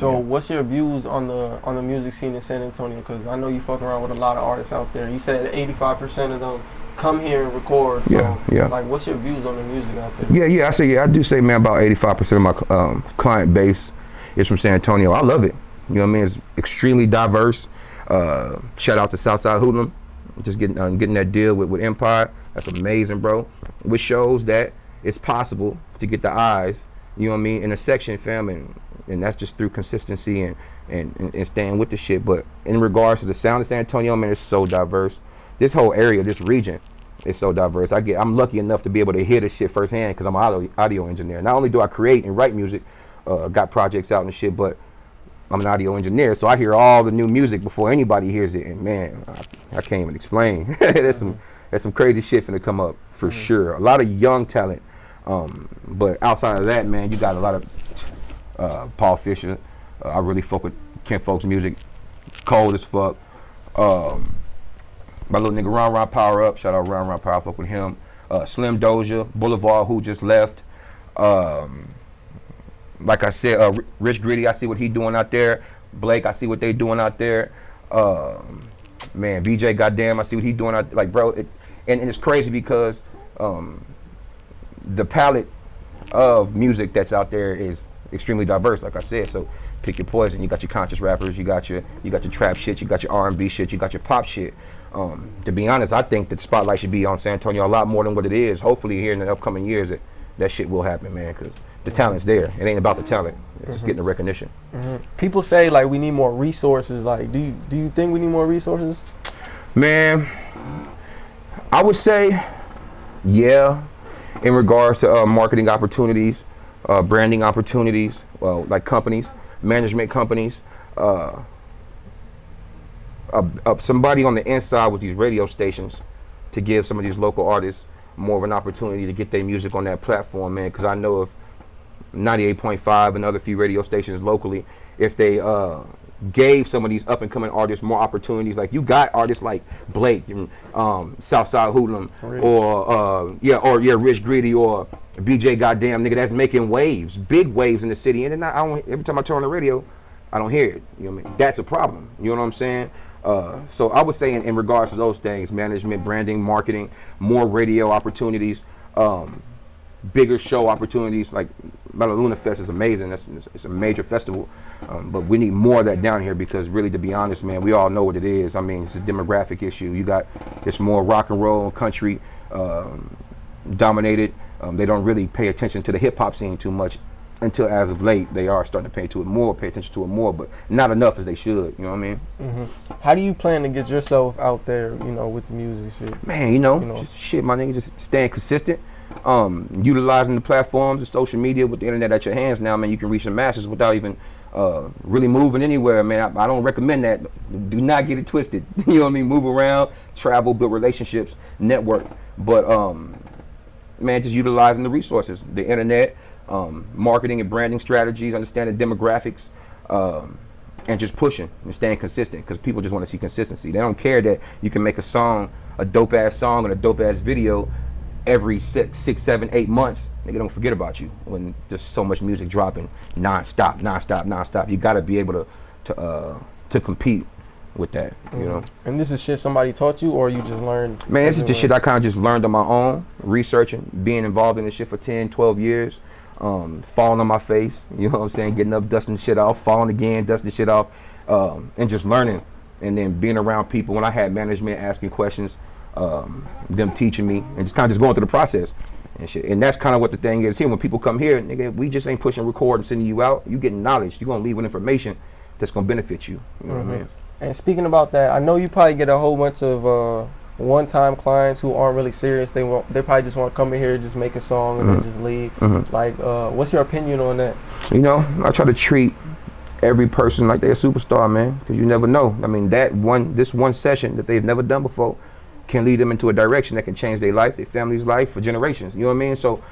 So what's your views on the music scene in San Antonio? Because I know you fuck around with a lot of artists out there. You said 85% of them come here and record. So like, what's your views on the music out there? I do say, man, about 85% of my client base is from San Antonio. I love it. You know what I mean? It's extremely diverse. Shout out to Southside Hoodlum, just getting that deal with Empire. That's amazing, bro. Which shows that it's possible to get the eyes, you know what I mean, in a section, fam, and that's just through consistency and staying with the shit. But in regards to the sound of San Antonio, man, it's so diverse. This whole area, this region, is so diverse. I'm lucky enough to be able to hear this shit firsthand because I'm an audio engineer. Not only do I create and write music, got projects out and shit, but I'm an audio engineer, so I hear all the new music before anybody hears it. And man, I can't even explain. There's some crazy shit finna come up for sure. A lot of young talent, but outside of that, man, you got a lot of Paul Fisher. I really fuck with Ken Folks' music. Cold as fuck. My little nigga Ron Power Up. Shout out Ron Power Up. Fuck with him. Slim Doja, Boulevard, who just left. Like I said, Rich Gritty, I see what he doing out there. Blake, I see what they doing out there. Man, BJ, goddamn, I see what he doing out there. Like, bro, and it's crazy because the palette of music that's out there is extremely diverse, like I said. So pick your poison. You got your conscious rappers, you got your trap shit, you got your R&B shit, you got your pop shit. To be honest, I think that the spotlight should be on San Antonio a lot more than what it is. Hopefully here in the upcoming years that shit will happen, man, because the talent's there. It ain't about the talent. It's just getting the recognition. People say like we need more resources. Like, do you think we need more resources? Man, I would say, yeah, in regards to marketing opportunities, branding opportunities, like companies, management companies, somebody on the inside with these radio stations to give some of these local artists more of an opportunity to get their music on that platform, man, because I know if 98.5 and other few radio stations locally, if they gave some of these up and coming artists more opportunities, like you got artists like Blake and Southside Hoodlum, or Rich Gritty or BJ, goddamn nigga, that's making waves, big waves in the city, and then every time I turn on the radio, I don't hear it. You know what I mean? That's a problem. You know what I'm saying? So I would say in regards to those things, management, branding, marketing, more radio opportunities, bigger show opportunities. Like Luna Fest is amazing. It's a major festival, but we need more of that down here because really, to be honest, man, we all know what it is. I mean, it's a demographic issue. You got it's more rock and roll and country dominated. They don't really pay attention to the hip hop scene too much until as of late they are starting to pay attention to it more, but not enough as they should. You know what I mean? How do you plan to get yourself out there? You know, with the music shit. Man, just shit, my nigga, just staying consistent. Utilizing the platforms of social media with the internet at your hands now, man, you can reach the masses without even really moving anywhere, man. I don't recommend that. Do not get it twisted. You know what I mean? Move around, travel, build relationships, network. But man, just utilizing the resources, the internet, marketing and branding strategies, understanding demographics, and just pushing and staying consistent because people just want to see consistency. They don't care that you can make a song, a dope ass song and a dope ass video every 6, 7, 8 months. Nigga, don't forget about you when there's so much music dropping non-stop. You got to be able to compete with that, you know. And this is shit somebody taught you, or you just learned? Man, this is just shit I kind of just learned on my own, researching, being involved in this shit for 10, 12 years, falling on my face, you know what I'm saying, getting up, dusting the shit off, falling again, dusting the shit off, and just learning, and then being around people when I had management asking questions, them teaching me, and just kind of just going through the process and shit. And that's kind of what the thing is here. When people come here, nigga, we just ain't pushing record and sending you out. You getting knowledge. You gonna leave with information that's gonna benefit you. You know what I mean? And speaking about that, I know you probably get a whole bunch of one-time clients who aren't really serious. They probably just want to come in here, just make a song, and then just leave. Like, what's your opinion on that? You know, I try to treat every person like they're a superstar, man, because you never know. I mean, this one session that they've never done before can lead them into a direction that can change their life, their family's life for generations. You know what I mean? So,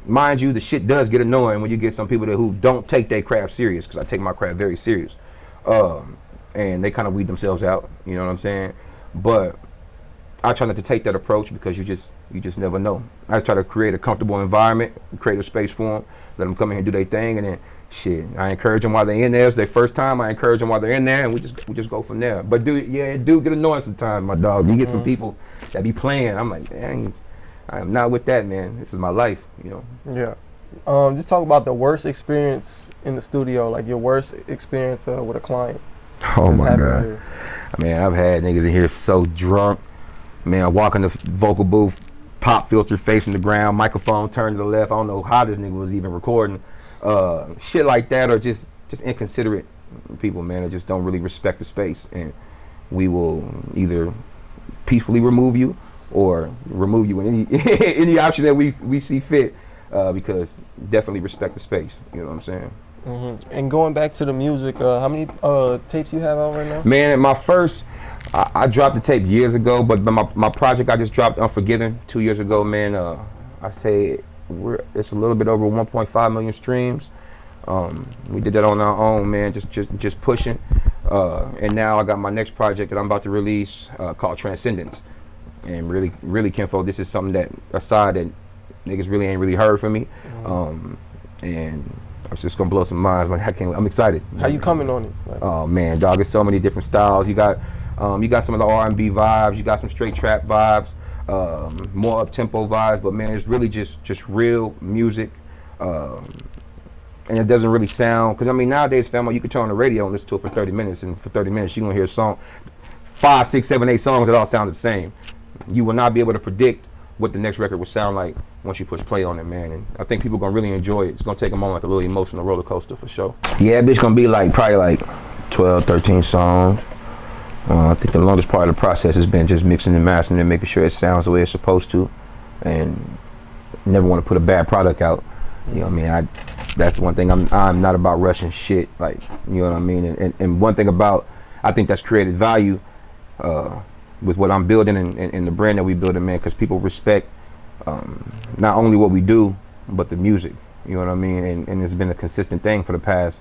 mind you, the shit does get annoying when you get some people who don't take their craft serious, because I take my craft very serious. And they kind of weed themselves out, you know what I'm saying? But I try not to take that approach because you just never know. I just try to create a comfortable environment, create a space for them, let them come in here and do their thing, and then shit, I encourage them while they're in there. It's their first time. I encourage them while they're in there, and we just go from there. But it do get annoying sometimes, my dog. You get some people that be playing. I'm like, dang, I am not with that, man. This is my life, you know. Yeah. Just talk about the worst experience in the studio, like your worst experience with a client. Oh my God, man, I've had niggas in here so drunk, man. I walk in the vocal booth, pop filter facing the ground, microphone turned to the left. I don't know how this nigga was even recording. Shit like that, or just inconsiderate people, man, that just don't really respect the space, and we will either peacefully remove you or remove you in any any option that we see fit, because definitely respect the space. You know what I'm saying? Mm-hmm. And going back to the music, how many tapes you have out right now? Man, my first, I dropped the tape years ago, but my project I just dropped, Unforgiven, 2 years ago, man. I say it's a little bit over 1.5 million streams. We did that on our own, man, just pushing. And now I got my next project that I'm about to release called Transcendence. And really, Kinfo, this is something that a side that niggas really ain't really heard from me. And I'm just gonna blow some minds. Like I'm excited. How you coming on it? Like, oh man, dog, it's so many different styles. You got some of the R&B vibes. You got some straight trap vibes, more up tempo vibes. But man, it's really just real music, and it doesn't really sound. Because I mean, nowadays, family, you can turn on the radio and listen to it for 30 minutes, and for 30 minutes, you're gonna hear a song, 5, 6, 7, 8 songs that all sound the same. You will not be able to predict what the next record will sound like once you push play on it, man. And I think people are gonna really enjoy it. It's gonna take them on like a little emotional roller coaster for sure. Yeah, bitch gonna be probably like 12, 13 songs. I think the longest part of the process has been just mixing and mastering and making sure it sounds the way it's supposed to, and never want to put a bad product out. You know what I mean? That's one thing. I'm not about rushing shit. Like, you know what I mean? And one thing about, I think that's created value with what I'm building and the brand that we building, man, because people respect not only what we do, but the music. You know what I mean? And it's been a consistent thing for the past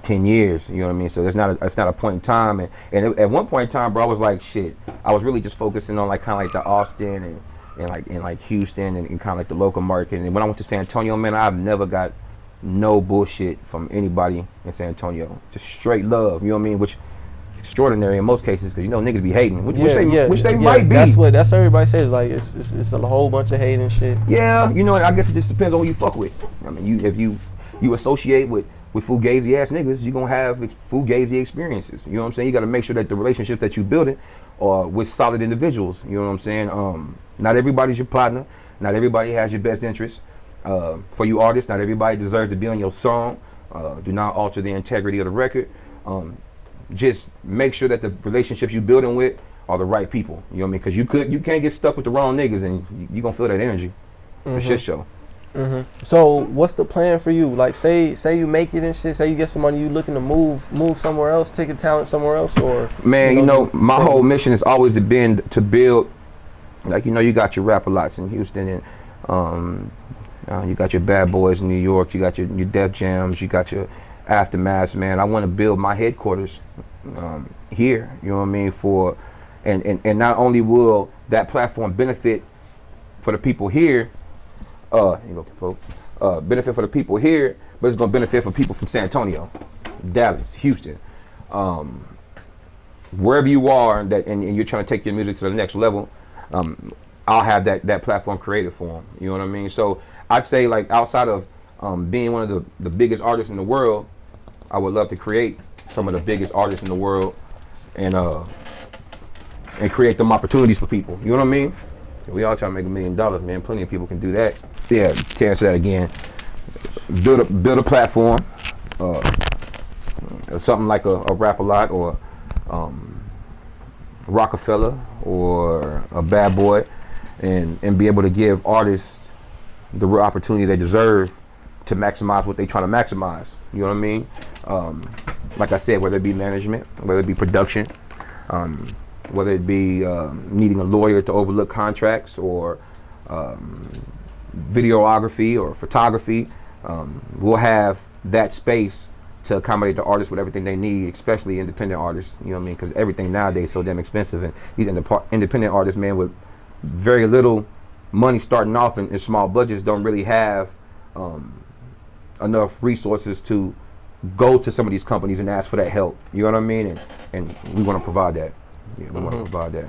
10 years. You know what I mean? So it's not a point in time. And at one point in time, bro, I was like, shit. I was really just focusing on like kind of like the Austin and like Houston and kind of like the local market. And when I went to San Antonio, man, I've never got no bullshit from anybody in San Antonio. Just straight love. You know what I mean? Which extraordinary in most cases, because you know niggas be hating, which they might be. That's what everybody says. Like it's a whole bunch of hate and shit. Yeah, you know, I guess it just depends on who you fuck with. I mean, if you associate with fugazi ass niggas, you're gonna have fugazi experiences. You know what I'm saying? You got to make sure that the relationships that you building are with solid individuals. You know what I'm saying? Not everybody's your partner. Not everybody has your best interest. For you artists, not everybody deserves to be on your song. Do not alter the integrity of the record. Just make sure that the relationships you're building with are the right people. You know what I mean? Because you can't get stuck with the wrong niggas, and you gonna feel that energy for shit show. So what's the plan for you? Like say you make it and shit. Say you get some money, you looking to move somewhere else, take your talent somewhere else, or man, you know my whole mission has always been to build. Like, you know, you got your Rap-A-Lots in Houston, and you got your Bad Boys in New York. You got your Def Jams. You got your Aftermaths, man. I want to build my headquarters here. You know what I mean? And not only will that platform benefit for the people here, benefit for the people here, but it's gonna benefit for people from San Antonio, Dallas, Houston, wherever you are, and you're trying to take your music to the next level. I'll have that platform created for them. You know what I mean? So I'd say, like, outside of being one of the biggest artists in the world, I would love to create some of the biggest artists in the world and create them opportunities for people. You know what I mean? We all trying to make $1 million, man. Plenty of people can do that. Yeah, to answer that again, build a platform, something like a Rap-A-Lot or Rockefeller or a Bad Boy, and be able to give artists the real opportunity they deserve to maximize what they trying to maximize. You know what I mean? Like I said, whether it be management, whether it be production, whether it be needing a lawyer to overlook contracts, or videography or photography, we'll have that space to accommodate the artists with everything they need, especially independent artists. You know what I mean? Because everything nowadays is so damn expensive, and these independent artists, man, with very little money starting off in small budgets, don't really have enough resources to go to some of these companies and ask for that help. You know what I mean? And we want to provide that. Yeah, we want to provide that.